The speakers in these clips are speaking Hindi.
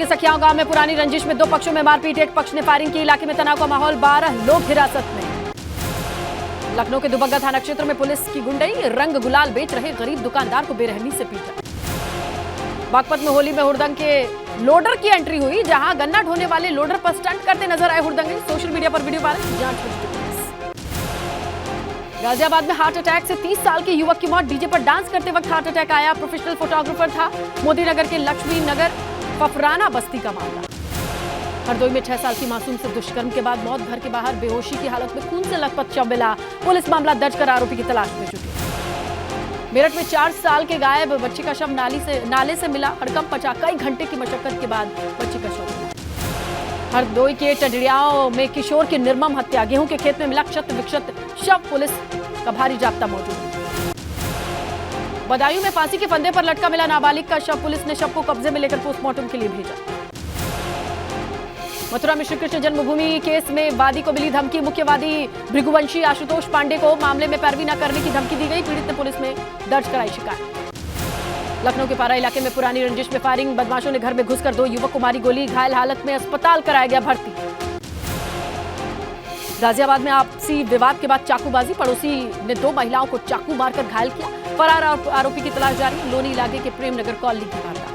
के सखियाओं गांव में पुरानी रंजिश में दो पक्षों में मारपीट, एक पक्ष ने फायरिंग की। इलाके में तनाव का माहौल, 12 लोग हिरासत में। लखनऊ के दुबग्गा थाना क्षेत्र में पुलिस की गुंडई, रंग गुलाल बेच रहे गरीब दुकानदार को बेरहमी से पीटा। बागपत में होली में हुड़दंग के लोडर की एंट्री हुई, जहां गन्ना ढोने वाले लोडर पर स्टंट करते नजर आए हुड़दंगी। सोशल मीडिया पर वीडियो वायरल, जांच में जुटी पुलिस। गाजियाबाद में हार्ट अटैक से 30 साल के युवक की मौत, डीजे पर डांस करते वक्त हार्ट अटैक आया। प्रोफेशनल फोटोग्राफर था। मोदी नगर के लक्ष्मी नगर फफराना बस्ती का मामला। हरदोई में 6 साल की मासूम से दुष्कर्म के बाद मौत, घर के बाहर बेहोशी की हालत में खून से लथपथ शव मिला। पुलिस मामला दर्ज कर आरोपी की तलाश में जुटी। मेरठ में 4 साल के गायब बच्ची का शव नाले से मिला। हड़कंप मचा, कई घंटे की मशक्कत के बाद बच्ची का शव मिला। हरदोई के टडड़ियाओं में किशोर की निर्मम हत्या, गेहूं के खेत में मिला क्षत विक्षत शव, पुलिस का भारी जाब्ता मौजूद। बदायूं में फांसी के फंदे पर लटका मिला नाबालिग का शव, पुलिस ने शव को कब्जे में लेकर पोस्टमार्टम के लिए भेजा। मथुरा में श्रीकृष्ण जन्मभूमि केस में वादी को मिली धमकी, मुख्यवादी भृगुवंशी आशुतोष पांडे को मामले में पैरवी न करने की धमकी दी गई। पीड़ित ने पुलिस में दर्ज कराई शिकायत। लखनऊ के पारा इलाके में पुरानी रंजिश में फायरिंग, बदमाशों ने घर में घुसकर 2 युवक को मारी गोली, घायल हालत में अस्पताल कराया गया भर्ती। गाजियाबाद में आपसी विवाद के बाद चाकूबाजी, पड़ोसी ने 2 महिलाओं को चाकू मारकर घायल किया। फरार आरोपी की तलाश जारी। लोनी इलाके के प्रेमनगर कॉलोनी की वारदात।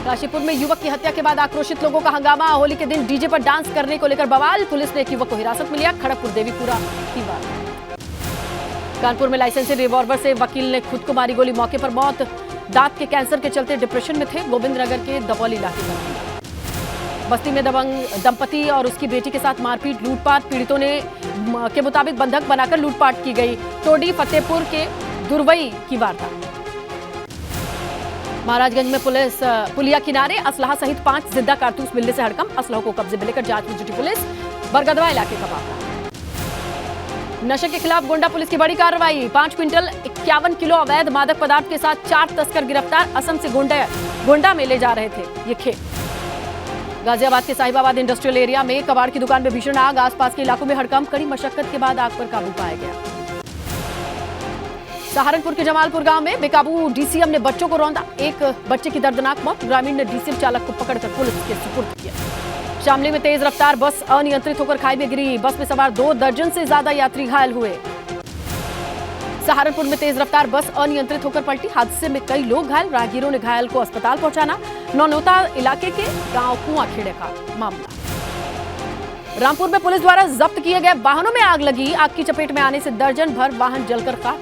काशीपुर में युवक की हत्या के बाद आक्रोशित लोगों का हंगामा, होली के दिन डीजे पर डांस करने को लेकर बवाल, पुलिस ने एक युवक को हिरासत में लिया। खड़गपुर देवीपुरा की वारदात। कानपुर में लाइसेंसी रिवॉल्वर से वकील ने खुद को मारी गोली, मौके पर मौत। दांत के कैंसर के चलते डिप्रेशन में थे। गोविंदनगर के दबौली इलाके में बस्ती में दबंग दंपति और उसकी बेटी के साथ मारपीट, लूटपाट, पीड़ितों के मुताबिक बंधक बनाकर लूटपाट की गई। टोडी फतेहपुर के दुरवई की वारदात। महाराजगंज में पुलिस पुलिया किनारे असलहा सहित 5 जिंदा कारतूस मिलने से हड़कंप, असलहों को कब्जे में लेकर जांच में जुटी पुलिस। बरगदवा इलाके का मामला। नशे के खिलाफ गोंडा पुलिस की बड़ी कार्रवाई, 5 क्विंटल 51 किलो अवैध मादक पदार्थ के साथ 4 तस्कर गिरफ्तार, असम से गोंडा में ले जा रहे थे ये खेप। गाजियाबाद के साहिबाबाद इंडस्ट्रियल एरिया में कबाड़ की दुकान में भीषण आग, आसपास के इलाकों में हड़कंप, कड़ी मशक्कत के बाद आग पर काबू पाया गया। सहारनपुर के जमालपुर गांव में बेकाबू डीसीएम ने बच्चों को रौंदा, एक बच्चे की दर्दनाक मौत, ग्रामीण ने डीसीएम चालक को पकड़कर पुलिस के सुपुर्द किया। शामली में तेज रफ्तार बस अनियंत्रित होकर खाई में गिरी, बस में सवार 2 दर्जन से ज्यादा यात्री घायल हुए। सहारनपुर में तेज रफ्तार बस अनियंत्रित होकर पलटी, हादसे में कई लोग घायल, राहगीरों ने घायल को अस्पताल पहुंचाना। नौनोता इलाके के गांव कुआंखेड़े का मामला। रामपुर में पुलिस द्वारा जब्त किए गए वाहनों में आग लगी, आग की चपेट में आने से दर्जन भर वाहन जलकर खाक।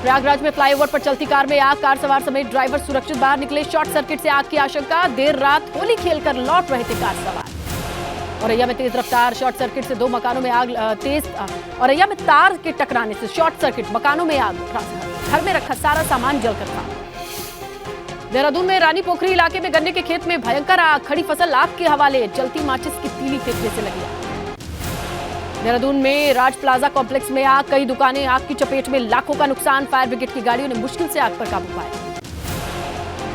प्रयागराज में फ्लाईओवर पर चलती कार में आग, कार सवार समेत ड्राइवर सुरक्षित बाहर निकले, शॉर्ट सर्किट से आग की आशंका, देर रात होली खेलकर लौट रहे थे कार सवार। औरैया में तेज रफ्तार शॉर्ट सर्किट से 2 मकानों में आग, औरैया में तार के टकराने से शॉर्ट सर्किट, मकानों में आग, घर में रखा सारा सामान जलकर खाक। देहरादून में रानी पोखरी इलाके में गन्ने के खेत में भयंकर आग, खड़ी फसल आग के हवाले, जलती माचिस की तीली फेंकने से लगी आग। देहरादून में राज प्लाजा कॉम्प्लेक्स में आग, कई दुकानें आग की चपेट में, लाखों का नुकसान, फायर ब्रिगेड की गाड़ियों ने मुश्किल से आग पर काबू पाया।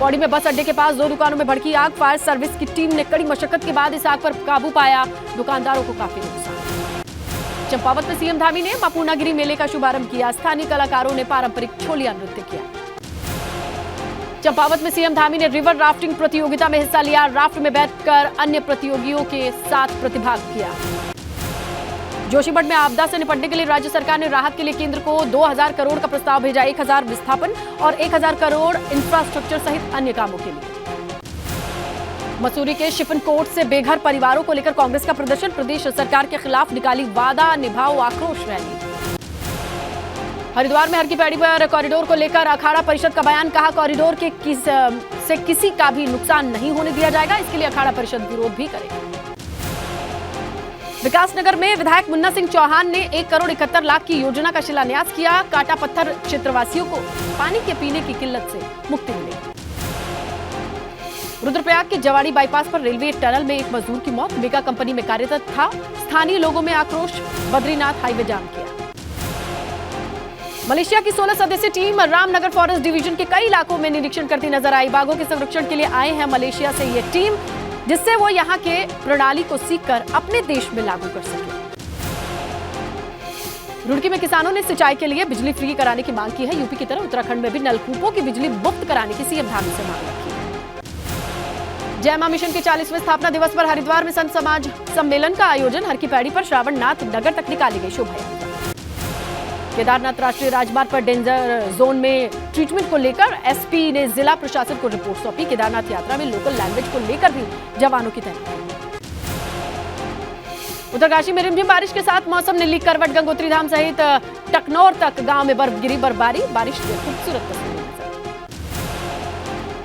पौड़ी में बस अड्डे के पास 2 दुकानों में भड़की आग, फायर सर्विस की टीम ने कड़ी मशक्कत के बाद इस आग पर काबू पाया, दुकानदारों को काफी नुकसान। चंपावत में सीएम धामी ने मां पूर्णागिरी मेले का शुभारंभ किया, स्थानीय कलाकारों ने पारंपरिक छोलिया नृत्य किया। चंपावत में सीएम धामी ने रिवर राफ्टिंग प्रतियोगिता में हिस्सा लिया, राफ्ट में बैठकर अन्य प्रतियोगियों के साथ प्रतिभाग किया। जोशीमठ में आपदा से निपटने के लिए राज्य सरकार ने राहत के लिए केंद्र को 2000 करोड़ का प्रस्ताव भेजा, 1000 विस्थापन और 1000 करोड़ इंफ्रास्ट्रक्चर सहित अन्य कामों के लिए। मसूरी के शिफनकोट से बेघर परिवारों को लेकर कांग्रेस का प्रदर्शन, प्रदेश सरकार के खिलाफ निकाली वादा निभाओ आक्रोश रैली। हरिद्वार में हर की पैड़ी पर कॉरिडोर को लेकर अखाड़ा परिषद का बयान, कहा कॉरिडोर के किसी का भी नुकसान नहीं होने दिया जाएगा, इसके लिए अखाड़ा परिषद विरोध भी करेगी। विकासनगर में विधायक मुन्ना सिंह चौहान ने 1 करोड़ 71 लाख की योजना का शिलान्यास किया, काटा पत्थर क्षेत्रवासियों को पानी के पीने की किल्लत से मुक्ति मिलेगी। रुद्रप्रयाग के जवाड़ी बाईपास पर रेलवे टनल में एक मजदूर की मौत, मेगा कंपनी में कार्यरत था, स्थानीय लोगों में आक्रोश, बद्रीनाथ हाईवे जाम किया। मलेशिया की 16 सदस्यीय टीम रामनगर फॉरेस्ट डिवीजन के कई इलाकों में निरीक्षण करती नजर आई, बाघों के संरक्षण के लिए आए हैं मलेशिया से ये टीम, जिससे वो यहाँ के प्रणाली को सीखकर अपने देश में लागू कर सके। रुड़की में किसानों ने सिंचाई के लिए बिजली फ्री कराने की मांग की है, यूपी की तरह उत्तराखंड में भी नलकूपों की बिजली मुफ्त कराने की सीएम धामी से मांग रखी है। जय मां मिशन के 40वें स्थापना दिवस पर हरिद्वार में संत समाज सम्मेलन का आयोजन। हर की पैड़ी पर श्रावणनाथ नगर तक निकाली गई शोभा यात्रा। केदारनाथ राष्ट्रीय राजमार्ग पर डेंजर जोन में ट्रीटमेंट को लेकर एसपी ने जिला प्रशासन को रिपोर्ट सौंपी। केदारनाथ यात्रा में लोकल लैंग्वेज को लेकर भी जवानों की तैनाती। उत्तरकाशी में रिमझिम बारिश के साथ मौसम ने ली करवट। गंगोत्री धाम सहित टकनौर तक गांव में बर्फ गिरी। बर्फबारी बारिश से खूबसूरत तस्वीरें।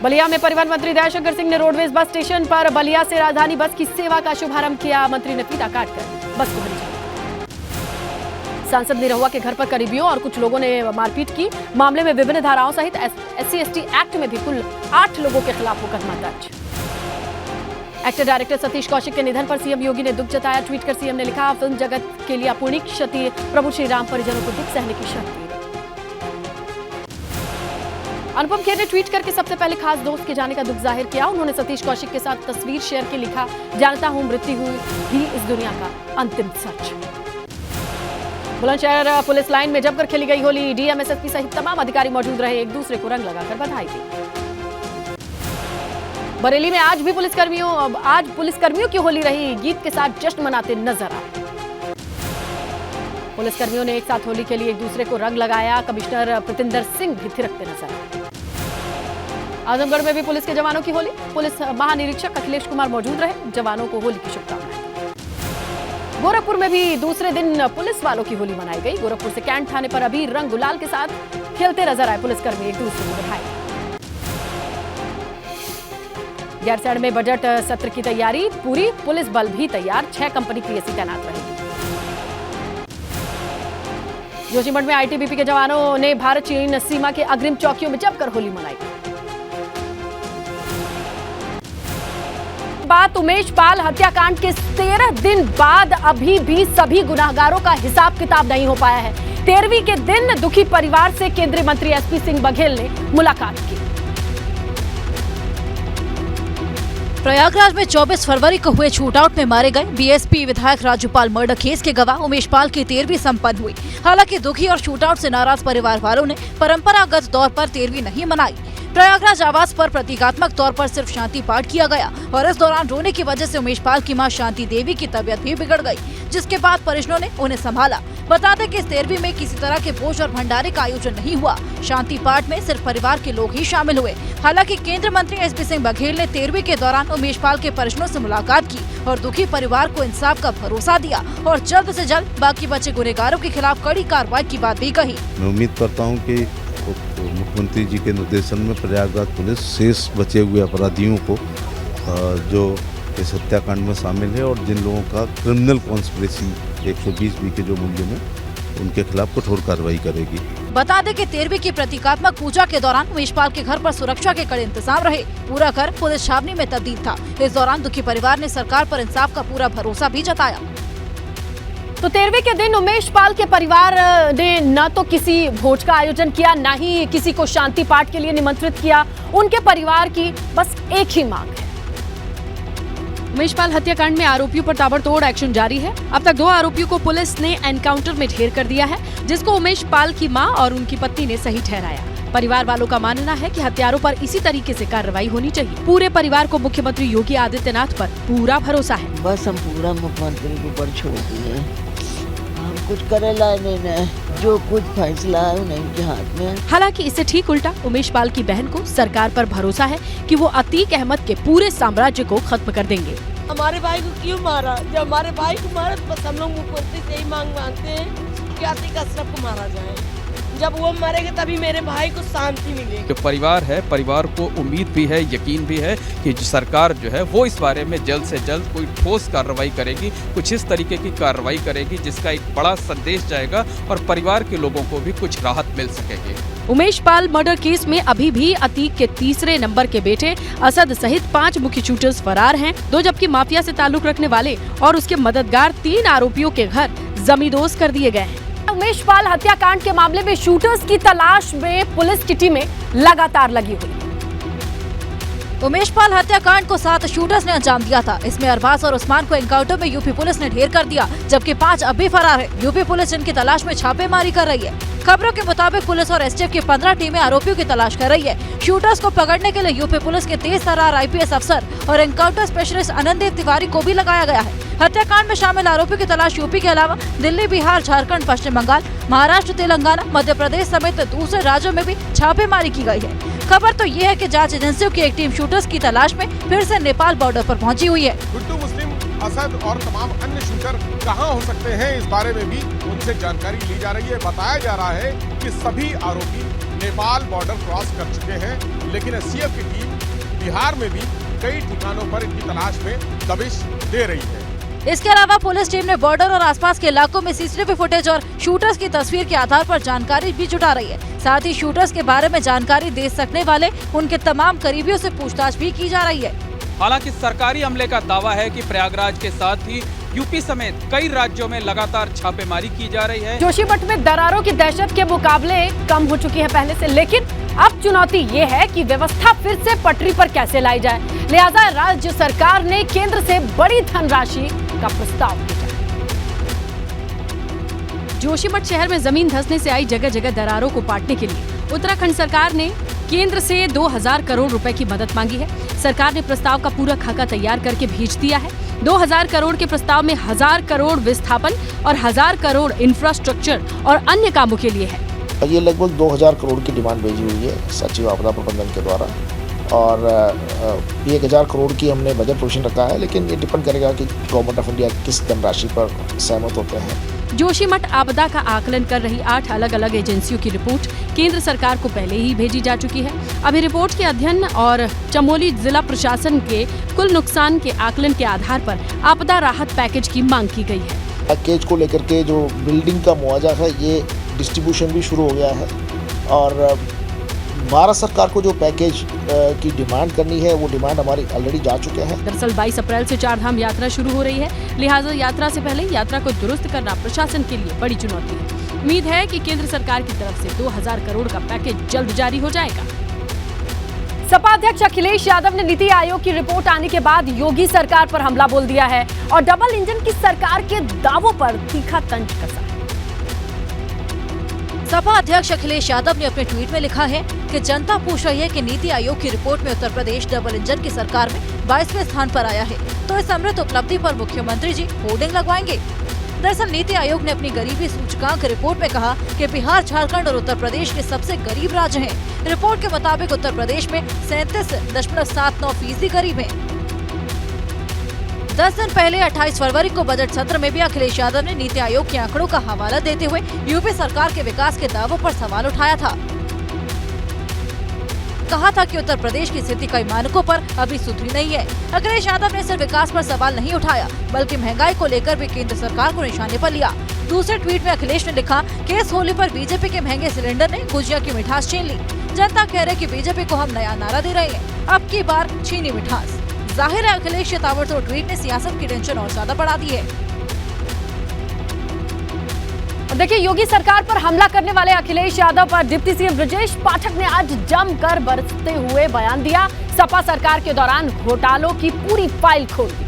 बलिया में परिवहन मंत्री दयाशंकर सिंह ने रोडवेज बस स्टेशन पर बलिया से राजधानी बस की सेवा का शुभारंभ किया। मंत्री ने फीता काटकर बस को हरी झंडी। सांसद निरहुआ के घर पर करीबियों और कुछ लोगों ने मारपीट की। मामले में विभिन्न धाराओं सहित SC/ST एक्ट में भी कुल 8 लोगों के खिलाफ मुकदमा दर्ज। एक्टर डायरेक्टर सतीश कौशिक के निधन पर सीएम योगी ने दुख जताया। ट्वीट कर सीएम ने लिखा, फिल्म जगत के लिए अपूर्णीय क्षति। प्रभु श्री राम परिजनों को दुख सहने की शक्ति। अनुपम खेर ने ट्वीट करके सबसे पहले खास दोस्त के जाने का दुख जाहिर किया। उन्होंने सतीश कौशिक के साथ तस्वीर शेयर की, लिखा, जानता हूं मृत्यु हुई भी इस दुनिया का अंतिम सच। बुलंदशहर पुलिस लाइन में जमकर खेली गई होली। डीएम एसएसपी सहित तमाम अधिकारी मौजूद रहे। एक दूसरे को रंग लगाकर बधाई दी। बरेली में आज पुलिसकर्मियों की होली रही। गीत के साथ जश्न मनाते नजर आए। पुलिसकर्मियों ने एक साथ होली के लिए एक दूसरे को रंग लगाया। कमिश्नर प्रतिंदर सिंह भी थिरकते नजर आए। आजमगढ़ में भी पुलिस के जवानों की होली। पुलिस महानिरीक्षक अखिलेश कुमार मौजूद रहे। जवानों को होली की शुभकामनाएं। गोरखपुर में भी दूसरे दिन पुलिस वालों की होली मनाई गई। गोरखपुर से कैंट थाने पर अभी रंग गुलाल के साथ खेलते नजर आए पुलिसकर्मी, एक दूसरे को बधाई। गैरसैंण में बजट सत्र की तैयारी पूरी। पुलिस बल भी तैयार। 6 कंपनी PSC तैनात रहेगी। जोशीमठ में ITBP के जवानों ने भारत चीन सीमा के अग्रिम चौकियों में जमकर होली मनाई। बात उमेश पाल हत्याकांड के 13 दिन बाद अभी भी सभी गुनाहगारों का हिसाब किताब नहीं हो पाया है। 13वीं के दिन दुखी परिवार से केंद्रीय मंत्री SP सिंह बघेल ने मुलाकात की। प्रयागराज में 24 फरवरी को हुए शूटआउट में मारे गए BSP विधायक राजूपाल मर्डर केस के गवाह उमेश पाल की 13वीं संपन्न हुई। हालांकि दुखी और शूटआउट से नाराज परिवार वालों ने परंपरागत तौर पर 13वीं नहीं मनाई। प्रयागराज आवास पर प्रतीकात्मक तौर पर सिर्फ शांति पाठ किया गया और इस दौरान रोने की वजह से उमेश पाल की मां शांति देवी की तबीयत भी बिगड़ गई, जिसके बाद परिजनों ने उन्हें संभाला। बता दें कि इस 13वीं में किसी तरह के भोज और भंडारे का आयोजन नहीं हुआ। शांति पाठ में सिर्फ परिवार के लोग ही शामिल हुए। हालांकि केंद्रीय मंत्री SP सिंह बघेल ने 13वीं के दौरान उमेश पाल के परिजनों से मुलाकात की और दुखी परिवार को इंसाफ का भरोसा दिया और जल्द से जल्द बाकी बचे गुनहगारों के खिलाफ कड़ी कार्रवाई की बात भी कही। मैं उम्मीद करता हूँ कि मुख्यमंत्री जी के निर्देशन में प्रयागराज पुलिस शेष बचे हुए अपराधियों को जो इस हत्याकांड में शामिल है और जिन लोगों का क्रिमिनल कॉन्स्पिरेसी 120B के जो मूल्य में, उनके खिलाफ कठोर कार्रवाई करेगी। बता दें कि 13वीं की प्रतीकात्मक पूजा के दौरान उमेश पाल के घर पर सुरक्षा के कड़े इंतजाम रहे। पूरा घर पुलिस छावनी में तब्दील था। इस दौरान दुखी परिवार ने सरकार पर इंसाफ का पूरा भरोसा भी जताया। तो 13वीं के दिन उमेश पाल के परिवार ने न तो किसी भोज का आयोजन किया, न ही किसी को शांति पाठ के लिए निमंत्रित किया। उनके परिवार की बस एक ही मांग है। उमेश पाल हत्याकांड में आरोपियों पर ताबड़तोड़ एक्शन जारी है। अब तक 2 आरोपियों को पुलिस ने एनकाउंटर में ढेर कर दिया है, जिसको उमेश पाल की मां और उनकी पत्नी ने सही ठहराया। परिवार वालों का मानना है कि हत्यारों पर इसी तरीके से कार्रवाई होनी चाहिए। पूरे परिवार को मुख्यमंत्री योगी आदित्यनाथ पर पूरा भरोसा है। बस हम पूरा मुख्यमंत्री के ऊपर छोड़ दिए, हम कुछ करेला नहीं, जो कुछ फैसला है उनके हाथ में। हालांकि इससे ठीक उल्टा उमेश पाल की बहन को सरकार पर भरोसा है कि वो अतीक अहमद के पूरे साम्राज्य को खत्म कर देंगे। हमारे भाई को क्यों मारा? जब हमारे भाई को मारा तो बस हम लोग मुख्यमंत्री से यही मांग मांगते हैं कि अतीक अशरफ को मारा जाए। जब वो मरेंगे तभी मेरे भाई को शांति मिलेगी। जो परिवार है, परिवार को उम्मीद भी है, यकीन भी है कि जो सरकार जो है वो इस बारे में जल्द से जल्द कोई ठोस कार्रवाई करेगी, कुछ इस तरीके की कार्रवाई करेगी जिसका एक बड़ा संदेश जाएगा और परिवार के लोगों को भी कुछ राहत मिल सकेगी। उमेश पाल मर्डर केस में अभी भी अतीक के तीसरे नंबर के बेटे असद सहित 5 मुख्य शूटर्स फरार हैं। 2 जबकि माफिया से ताल्लुक रखने वाले और उसके मददगार 3 आरोपियों के घर जमींदोज कर दिए गए हैं। उमेश पाल हत्याकांड के मामले में शूटर्स की तलाश में पुलिस की टीमें लगातार लगी हुई। उमेश पाल हत्याकांड को 7 शूटर्स ने अंजाम दिया था। इसमें अरबाज और उस्मान को एनकाउंटर में यूपी पुलिस ने ढेर कर दिया, जबकि 5 अब भी फरार है। यूपी पुलिस इनकी तलाश में छापेमारी कर रही है। खबरों के मुताबिक पुलिस और एसटीएफ की 15 टीमें आरोपियों की तलाश कर रही है। शूटर्स को पकड़ने के लिए यूपी पुलिस के तेज तर्रार आईपीएस अफसर और एनकाउंटर स्पेशलिस्ट आनंददेव तिवारी को भी लगाया गया है। हत्याकांड में शामिल आरोपियों की तलाश यूपी के अलावा दिल्ली, बिहार, झारखंड, पश्चिम बंगाल, महाराष्ट्र, तेलंगाना, मध्य प्रदेश समेत दूसरे राज्यों में भी छापेमारी की गई है। खबर तो ये है कि जांच एजेंसियों की एक टीम शूटर्स की तलाश में फिर से नेपाल बॉर्डर पर पहुंची हुई है। गुड्डू मुस्लिम, असद और तमाम अन्य शूटर कहां हो सकते हैं, इस बारे में भी उनसे जानकारी ली जा रही है। बताया जा रहा है कि सभी आरोपी नेपाल बॉर्डर क्रॉस कर चुके हैं, लेकिन एसटीएफ की टीम बिहार में भी कई ठिकानों पर इनकी तलाश में दबिश दे रही है। इसके अलावा पुलिस टीम ने बॉर्डर और आसपास के इलाकों में सीसीटीवी फुटेज और शूटर्स की तस्वीर के आधार पर जानकारी भी जुटा रही है। साथ ही शूटर्स के बारे में जानकारी दे सकने वाले उनके तमाम करीबियों से पूछताछ भी की जा रही है। हालांकि सरकारी अमले का दावा है कि प्रयागराज के साथ ही यूपी समेत कई राज्यों में लगातार छापेमारी की जा रही है। जोशीमठ में दरारों की दहशत के मुकाबले कम हो चुकी है पहले से, लेकिन अब चुनौती ये है कि व्यवस्था फिर से पटरी पर कैसे लाई जाए। लिहाजा राज्य सरकार ने केंद्र से बड़ी धनराशि का प्रस्ताव किया। जोशीमठ शहर में जमीन धंसने से आई जगह जगह दरारों को पाटने के लिए उत्तराखंड सरकार ने केंद्र से 2000 करोड़ रुपए की मदद मांगी है। सरकार ने प्रस्ताव का पूरा खाका तैयार करके भेज दिया है। 2000 करोड़ के प्रस्ताव में 1000 करोड़ विस्थापन और 1000 करोड़ इंफ्रास्ट्रक्चर और अन्य कामों के लिए है। ये लगभग 2000 करोड़ की डिमांड भेजी हुई है सचिव आपदा प्रबंधन के द्वारा, और 1000 करोड़ की हमने बजट प्रोविजन रखा है, लेकिन ये डिपेंड करेगा कि गवर्नमेंट ऑफ इंडिया किस धनराशि पर सहमत होते हैं। जोशीमठ आपदा का आकलन कर रही 8 अलग अलग एजेंसियों की रिपोर्ट केंद्र सरकार को पहले ही भेजी जा चुकी है। अभी रिपोर्ट के अध्ययन और चमोली जिला प्रशासन के कुल नुकसान के आकलन के आधार पर आपदा राहत पैकेज की मांग की गई है। पैकेज को लेकर के जो बिल्डिंग का मुआवजा है, ये डिस्ट्रीब्यूशन भी शुरू हो गया है, और भारत सरकार को जो पैकेज की डिमांड करनी है, वो डिमांड हमारी ऑलरेडी जा चुके हैं। दरअसल 22 अप्रैल से 4 धाम यात्रा शुरू हो रही है, लिहाजा यात्रा से पहले यात्रा को दुरुस्त करना प्रशासन के लिए बड़ी चुनौती है। उम्मीद है कि केंद्र सरकार की तरफ से 2000 करोड़ का पैकेज जल्द जारी हो जाएगा। सपा अध्यक्ष अखिलेश यादव ने नीति आयोग की रिपोर्ट आने के बाद योगी सरकार पर हमला बोल दिया है और डबल इंजन की सरकार के दावों पर तीखा तंज कसा है। सपा अध्यक्ष अखिलेश यादव ने अपने ट्वीट में लिखा है कि जनता पूछ रही है कि नीति आयोग की रिपोर्ट में उत्तर प्रदेश डबल इंजन की सरकार में 22वें स्थान पर आया है, तो इस अमृत उपलब्धि पर मुख्यमंत्री जी होर्डिंग लगवाएंगे। दरअसल नीति आयोग ने अपनी गरीबी सूचकांक रिपोर्ट में कहा कि बिहार, झारखंड और उत्तर प्रदेश के सबसे गरीब राज्य हैं। रिपोर्ट के मुताबिक उत्तर प्रदेश में 37.79% गरीब हैं। 10 दिन पहले 28 फरवरी को बजट सत्र में भी अखिलेश यादव ने नीति आयोग के आंकड़ों का हवाला देते हुए यूपी सरकार के विकास के दावों पर सवाल उठाया था। कहा था कि उत्तर प्रदेश की स्थिति कई मानकों पर अभी सुधरी नहीं है। अखिलेश यादव ने सिर्फ विकास पर सवाल नहीं उठाया, बल्कि महंगाई को लेकर भी केंद्र सरकार को निशाने पर लिया। दूसरे ट्वीट में अखिलेश ने लिखा कि इस होली पर बीजेपी के महंगे सिलेंडर ने गुजिया की मिठास छीन ली। जनता कह रहे कि बीजेपी को हम नया नारा दे रहे हैं, अब की बार छीनी मिठास। जाहिर है अखिलेश के ताबड़तोड़ ट्वीट ने सियासत की टेंशन और ज्यादा बढ़ा दी है। देखिए, योगी सरकार पर हमला करने वाले अखिलेश यादव पर डिप्टी सीएम ब्रजेश पाठक ने आज जमकर बरसते हुए बयान दिया। सपा सरकार के दौरान घोटालों की पूरी फाइल खोल दी।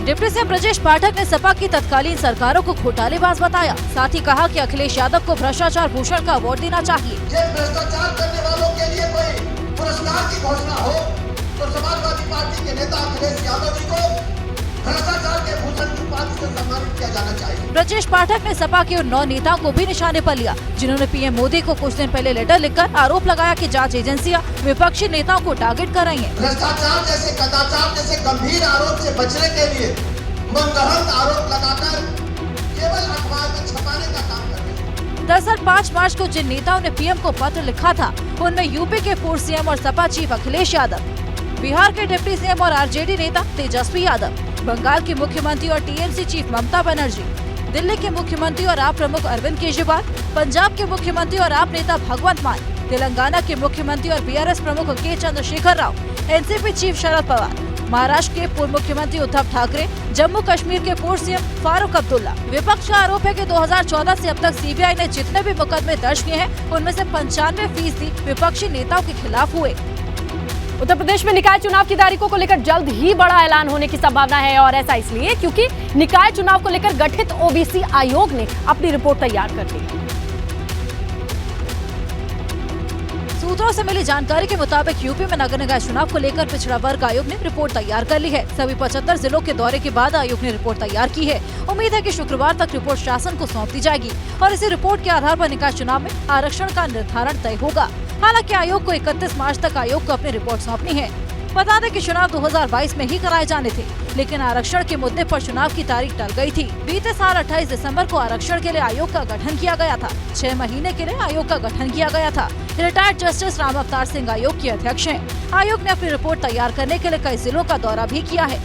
डिप्टी सीएम ब्रजेश पाठक ने सपा की तत्कालीन सरकारों को घोटालेबाज बताया। साथ ही कहा कि अखिलेश यादव को भ्रष्टाचार भूषण का अवार्ड देना चाहिए। ये भ्रष्टाचार करने वालों के लिए कोई पुरस्कार की घोषणा हो तो समाजवादी पार्टी के नेता अखिलेश यादव जी को भ्रष्टाचार के भूषण की उपाधि से सम्मानित किया जाना चाहिए। ब्रजेश पाठक ने सपा के उन 9 नेताओं को भी निशाने पर लिया जिन्होंने पीएम मोदी को कुछ दिन पहले लेटर लिखकर आरोप लगाया कि जांच एजेंसियां विपक्षी नेताओं को टारगेट कर रही हैं। भ्रष्टाचार जैसे कदाचार जैसे गंभीर आरोप से बचने के लिए मनगढ़ंत आरोप लगाकर केवल अखबार में छपाने का काम कर रहे हैं। दरअसल 5 मार्च को जिन नेताओं ने पीएम को पत्र लिखा था, उनमें यूपी के पूर्व सीएम और सपा चीफ अखिलेश यादव, बिहार के डिप्टी सीएम और आरजेडी नेता तेजस्वी यादव, बंगाल की मुख्यमंत्री और टीएमसी चीफ ममता बनर्जी, दिल्ली के मुख्यमंत्री और आप प्रमुख अरविंद केजरीवाल, पंजाब के मुख्यमंत्री और आप नेता भगवंत मान, तेलंगाना के मुख्यमंत्री और बीआरएस प्रमुख के चंद्रशेखर राव, एनसीपी चीफ शरद पवार, महाराष्ट्र के पूर्व मुख्यमंत्री उद्धव ठाकरे, जम्मू कश्मीर के पूर्व सीएम फारूक अब्दुल्ला। विपक्ष का आरोप है कि 2014 से अब तक सीबीआई ने जितने भी मुकदमे दर्ज किए हैं, उनमें से 95% विपक्षी नेताओं के खिलाफ हुए। उत्तर प्रदेश में निकाय चुनाव की तारीखों को लेकर जल्द ही बड़ा ऐलान होने की संभावना है, और ऐसा इसलिए क्योंकि निकाय चुनाव को लेकर गठित ओबीसी आयोग ने अपनी रिपोर्ट तैयार कर ली है। सूत्रों से मिली जानकारी के मुताबिक यूपी में नगर निकाय चुनाव को लेकर पिछड़ा वर्ग आयोग ने रिपोर्ट तैयार कर ली है। सभी 75 जिलों के दौरे के बाद आयोग ने रिपोर्ट तैयार की है। उम्मीद है कि शुक्रवार तक रिपोर्ट शासन को सौंप दी जाएगी और इसी रिपोर्ट के आधार पर निकाय चुनाव में आरक्षण का निर्धारण तय होगा। हालांकि आयोग को 31 मार्च तक आयोग को अपनी रिपोर्ट सौंपनी है। बता दें कि चुनाव 2022 में ही कराए जाने थे, लेकिन आरक्षण के मुद्दे पर चुनाव की तारीख टल गई थी। बीते साल 28 दिसंबर को आरक्षण के लिए आयोग का गठन किया गया था। 6 महीने के लिए आयोग का गठन किया गया था। रिटायर्ड जस्टिस राम अवतार सिंह आयोग के अध्यक्ष हैं। आयोग ने अपनी रिपोर्ट तैयार करने के लिए कई जिलों का दौरा भी किया है।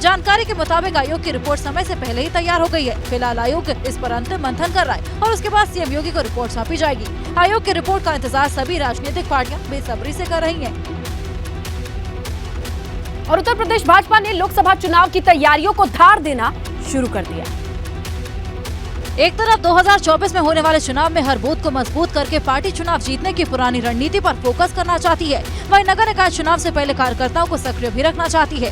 जानकारी के मुताबिक आयोग की रिपोर्ट समय से पहले ही तैयार हो गई है। फिलहाल आयोग इस पर अंतिम मंथन कर रहा है और उसके बाद सीएम योगी को रिपोर्ट सौंपी जाएगी। आयोग की रिपोर्ट का इंतजार सभी राजनीतिक पार्टियां बेसब्री से कर रही हैं। और उत्तर प्रदेश भाजपा ने लोकसभा चुनाव की तैयारियों को धार देना शुरू कर दिया। एक तरफ 2024 में होने वाले चुनाव में हर बूथ को मजबूत करके पार्टी चुनाव जीतने की पुरानी रणनीति पर फोकस करना चाहती है, वहीं नगर निकाय चुनाव से पहले कार्यकर्ताओं को सक्रिय भी रखना चाहती है।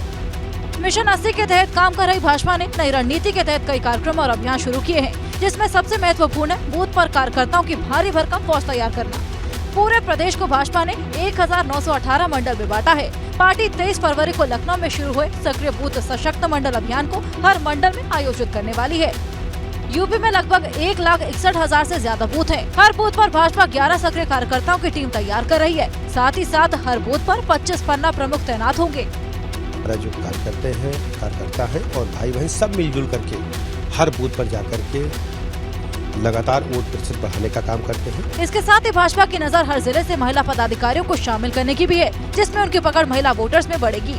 मिशन 80 के तहत काम कर रही भाजपा ने नई रणनीति के तहत कई कार्यक्रम और अभियान शुरू किए हैं, जिसमें सबसे महत्वपूर्ण है बूथ पर कार्यकर्ताओं की भारी भरकम फौज तैयार करना। पूरे प्रदेश को भाजपा ने 1918 मंडल में बांटा है। पार्टी 23 फरवरी को लखनऊ में शुरू हुए सक्रिय बूथ सशक्त मंडल अभियान को हर मंडल में आयोजित करने वाली है। यूपी में लगभग 1,61,000 से ज्यादा बूथ हैं। हर बूथ पर भाजपा 11 सक्रिय कार्यकर्ताओं की टीम तैयार कर रही है। साथ ही साथ हर बूथ पर 25 पन्ना प्रमुख तैनात होंगे। जो कार्यकर्ता है और भाई बहन सब मिलजुल करके हर बूथ पर जाकर के लगातार वोट प्रतिशत बढ़ाने का काम करते हैं। इसके साथ ही भाजपा की नजर हर जिले से महिला पदाधिकारियों को शामिल करने की भी है, जिसमें उनकी पकड़ महिला वोटर्स में बढ़ेगी।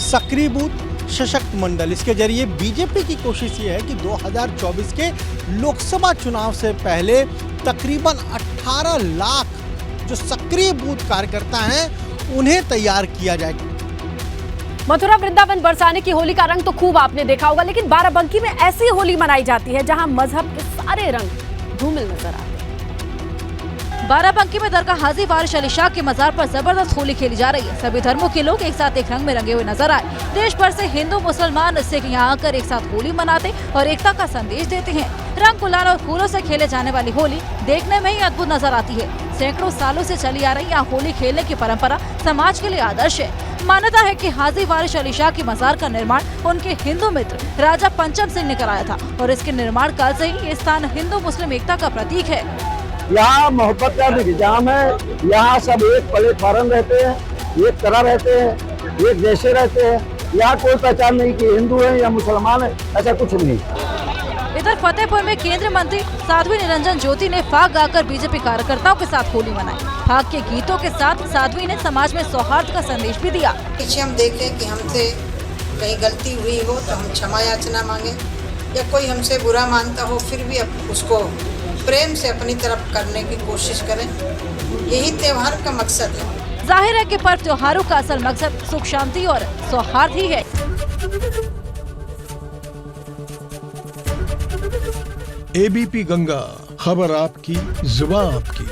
सक्रिय बूथ सशक्त मंडल, इसके जरिए बीजेपी की कोशिश ये है कि 2024 के लोकसभा चुनाव से पहले तकरीबन 18 लाख जो सक्रिय बूथ कार्यकर्ता हैं उन्हें तैयार किया जाए। मथुरा वृंदावन बरसाने की होली का रंग तो खूब आपने देखा होगा, लेकिन बाराबंकी में ऐसी होली मनाई जाती है जहां मजहब के सारे रंग धूमिल नजर आते हैं। बाराबंकी में दरगाह हाजी वारिश अली शाह के मजार पर जबरदस्त होली खेली जा रही है। सभी धर्मों के लोग एक साथ एक रंग में रंगे हुए नजर आए। देश भर से हिंदू मुसलमान इससे यहाँ आकर एक साथ होली मनाते और एकता का संदेश देते हैं। रंग गुलाल और फूलों से खेले जाने वाली होली देखने में ही अद्भुत नजर आती है। सैकड़ों सालों से चली आ रही यहाँ होली खेलने की परंपरा समाज के लिए आदर्श है। मान्यता है कि हाजी वारिश अली शाह की मजार का निर्माण उनके हिंदू मित्र राजा पंचम सिंह ने कराया था और इसके निर्माण काल से ही ये स्थान हिंदू मुस्लिम एकता का प्रतीक है। यहाँ मोहब्बत का इंतजाम है। यहाँ सब एक प्लेटफार्म रहते हैं, एक तरह रहते हैं, एक जैसे रहते हैं। यहाँ कोई पहचान नहीं कि हिंदू है या मुसलमान है, ऐसा कुछ नहीं। इधर फतेहपुर में केंद्रीय मंत्री साध्वी निरंजन ज्योति ने फाग गाकर बीजेपी कार्यकर्ताओं के साथ होली मनाई। फाग के गीतों के साथ साध्वी ने समाज में सौहार्द का संदेश भी दिया। पीछे हम देखें कि हमसे कहीं गलती हुई हो तो हम क्षमा याचना मांगे, या कोई हमसे बुरा मानता हो फिर भी उसको प्रेम से अपनी तरफ करने की कोशिश करें। यही त्योहार का मकसद है। जाहिर है कि पर्व त्योहारों का असल मकसद सुख शांति और सौहार्द ही है। एबीपी गंगा, खबर आपकी, जुबान आपकी।